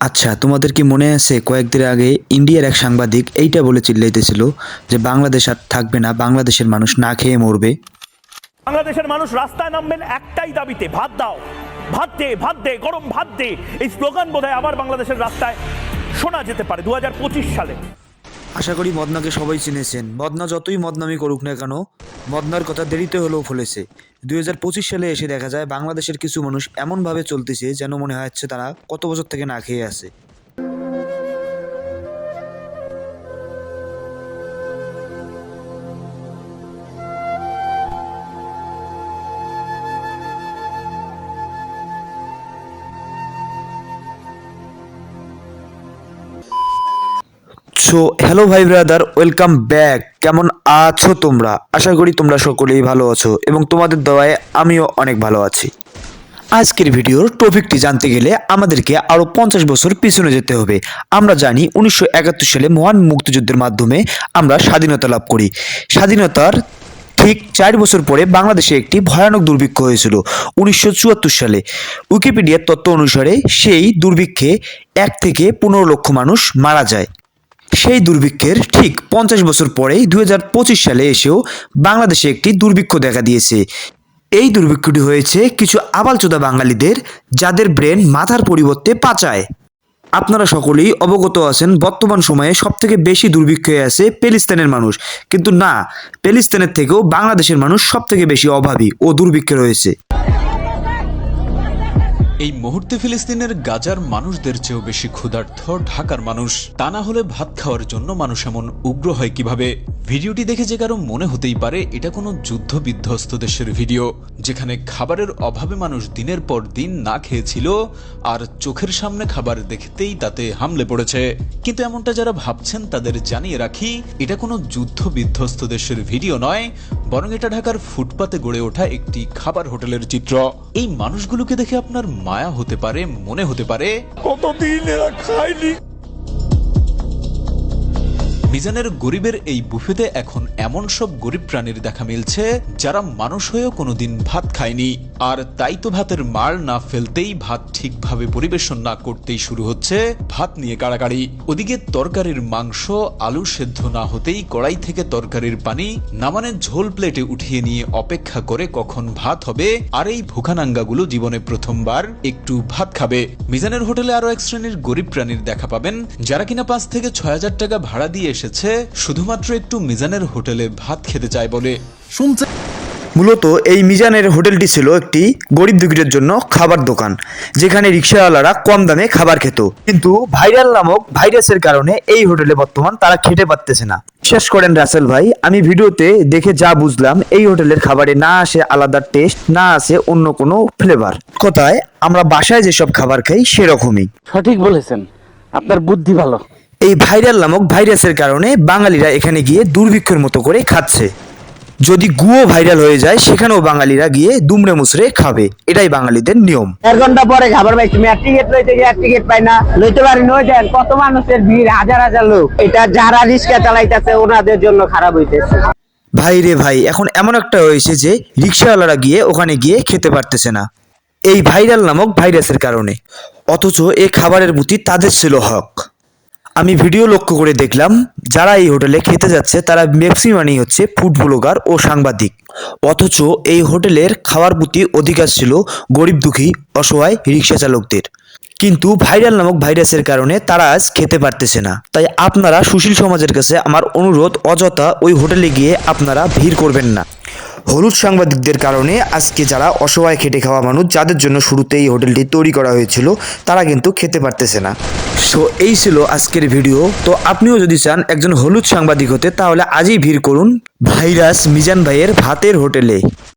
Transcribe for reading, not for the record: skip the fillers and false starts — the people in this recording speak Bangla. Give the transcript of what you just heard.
আচ্ছা, তোমাদের কি মনে আছে কয়েকদিন আগে ইন্ডিয়ার এক সাংবাদিক এইটা বলে চিল্লাইতেছিল যে বাংলাদেশ আর থাকবে না, বাংলাদেশের মানুষ না খেয়ে মরবে। বাংলাদেশের মানুষ রাস্তায় নামবেন একটাই দাবিতে, ভাত দাও, ভাত দে, ভাত দে, গরম ভাত দে। এই স্লোগান বোধহয় আবার বাংলাদেশের রাস্তায় শোনা যেতে পারে 2025 সালে। আশা করি মদনাকে সবাই চিনেছেন। মদনা যতই মদনামি করুক না কেন, মদনার কথা দেরিতে হলেও ফলেছে। 2025 সালে এসে দেখা যায় বাংলাদেশের কিছু মানুষ এমনভাবে চলতেছে যেন মনে হচ্ছে তারা কত বছর থেকে না খেয়ে আছে। সো হ্যালো ভাই ব্রাদার, ওয়েলকাম ব্যাক। কেমন আছো তোমরা? আশা করি তোমরা সকলেই ভালো আছো এবং তোমাদের দয়ায় আমিও অনেক ভালো আছি। আজকের ভিডিওর টপিকটি জানতে গেলে আমাদেরকে আরও 50 বছর পিছনে যেতে হবে। আমরা জানি 1971 সালে মহান মুক্তিযুদ্ধের মাধ্যমে আমরা স্বাধীনতা লাভ করি। স্বাধীনতার ঠিক 4 বছর পরে বাংলাদেশে একটি ভয়ানক দুর্ভিক্ষ হয়েছিল 1974 সালে। উইকিপিডিয়ার তথ্য অনুসারে সেই দুর্ভিক্ষে 1 থেকে 15 লক্ষ মানুষ মারা যায়। সেই দুর্ভিক্ষের ঠিক 50 বছর পরেই 2025 সালে এসেও বাংলাদেশে একটি দুর্ভিক্ষ দেখা দিয়েছে। এই দুর্ভিক্ষটি হয়েছে কিছু আবালচোদা বাঙালিদের, যাদের ব্রেন মাথার পরিবর্তে পাচায়। আপনারা সকলেই অবগত আছেন বর্তমান সময়ে সবথেকে বেশি দুর্ভিক্ষে আছে প্যালেস্তাইনের মানুষ, কিন্তু না, প্যালেস্তাইনের থেকেও বাংলাদেশের মানুষ সবথেকে বেশি অভাবী ও দুর্ভিক্ষে রয়েছে। এই মুহূর্তে ফিলিস্তিনের গাজার মানুষদের চেয়েও বেশি ক্ষুধার্ত ঢাকার মানুষ। তা না হলে ভাত খাওয়ার জন্য মানুষ এমন উগ্র হয় কিভাবে? ভিডিওটি দেখে যে কারো মনে হতেই পারে এটা কোনো যুদ্ধ বিধ্বস্ত দেশের ভিডিও, যেখানে খাবারের অভাবে মানুষ দিনের পর দিন না খেয়েছিল আর চোখের সামনে খাবার দেখতেই তাতে হামলে পড়েছে। কিন্তু এমনটা যারা ভাবছেন তাদের জানিয়ে রাখি, এটা কোনো যুদ্ধ বিধ্বস্ত দেশের ভিডিও নয়, বরং এটা ঢাকার ফুটপাতে গড়ে ওঠা একটি খাবার হোটেলের চিত্র। এই মানুষগুলোকে দেখে আপনার মায়া হতে পারে, মনে হতে পারে কতদিন এরা খায়নি। মিজানের গরিবের এই বুফেতে এখন এমন সব গরিব প্রাণীর দেখা মিলছে যারা মানুষ হয়েও কোনোদিন ভাত খায়নি। আর তাই তো ভাতের মার না ফেলতেই, ভাত ঠিকভাবে পরিবেশন না করতেই শুরু হচ্ছে ভাত নিয়ে কাড়াকাড়ি। ওদিকে তরকারির মাংস আলু সেদ্ধ না হতেই কড়াই থেকে তরকারির পানি নামানে ঝোল প্লেটে উঠিয়ে নিয়ে অপেক্ষা করে কখন ভাত হবে। আর এই ভুখানাঙ্গাগুলো জীবনে প্রথমবার একটু ভাত খাবে। মিজানের হোটেলে আরো এক শ্রেণীর গরিব প্রাণীর দেখা পাবেন, যারা কিনা 5 থেকে 6,000 টাকা ভাড়া দিয়ে এসেছে শুধুমাত্র একটু মিজানের হোটেলে ভাত খেতে চায় বলে। মূলত এই মিজানের হোটেলটি ছিল একটি গরিব দুঃখীদের জন্য খাবার দোকান, যেখানে রিক্সাওয়ালারা কম দামে খাবার খেত। কিন্তু ভাইরাল নামক ভাইরাসের কারণে এই হোটেলে বর্তমান তারা খেতে পারতেছে না। বিশ্বাস করেন রাসেল ভাই, আমি ভিডিওতে দেখে যা বুঝলাম, এই হোটেলের খাবারে না আসে আলাদা টেস্ট, না আসে অন্য কোনো ফ্লেভার। কথায় আমরা বাসায় যেসব খাবার খাই সেরকমই। সঠিক বলেছেন, আপনার বুদ্ধি ভালো। এই ভাইরাল নামক ভাইরাসের কারণে বাঙালিরা এখানে গিয়ে দুর্ভিক্ষের মতো করে খাচ্ছে। যদি গুয়ো ভাইরাল হয়ে যায় সেখানেও বাঙালিরা গিয়ে দুমড়ে মুচড়ে খাবে, এটাই বাঙালিদের নিয়ম। 1 ঘন্টা পরে খাবার পাই, তুমি আর টিকিট লইতে গিয়ে টিকিট পাই না, লইতে পারি নই। দেন কত মানুষের ভিড়, হাজার হাজার লোক। এটা যারা রিক্সা চালাইতেছে ওনাদের জন্য খারাপ হইতেছে। ভাই রে ভাই, এখন এমন একটা হয়েছে যে রিক্সাওয়ালারা গিয়ে ওখানে গিয়ে খেতে পারতেছে না, এই ভাইরাল নামক ভাইরাসের কারণে। অথচ এই খাবারের প্রতি তাদের ছিল হক। আমি ভিডিও লক্ষ্য করে দেখলাম, যারা এই হোটেলে খেতে যাচ্ছে তারা ম্যাক্সিমামই হচ্ছে ফুড ব্লগার ও সাংবাদিক। অথচ এই হোটেলের খাওয়ার প্রতি অধিকার ছিল গরিব দুঃখী অসহায় রিক্সা চালকদের। কিন্তু ভাইরাল নামক ভাইরাসের কারণে তারা আজ খেতে পারতেছে না। তাই আপনারা সুশীল সমাজের কাছে আমার অনুরোধ, অযথা ওই হোটেলে গিয়ে আপনারা ভিড় করবেন না। হলুদ সাংবাদিকদের কারণে আজকে যারা অসহায় খেটে খাওয়া মানুষ, যাদের জন্য শুরুতে এই হোটেলটি তৈরি করা হয়েছিল, তারা কিন্তু খেতে পারতেছে না। সো এই ছিল আজকের ভিডিও। তো আপনিও যদি চান একজন হলুদ সাংবাদিক হতে, তাহলে আজই ভিড় করুন ভাইরাস মিজান ভাইয়ের ভাতের হোটেলে।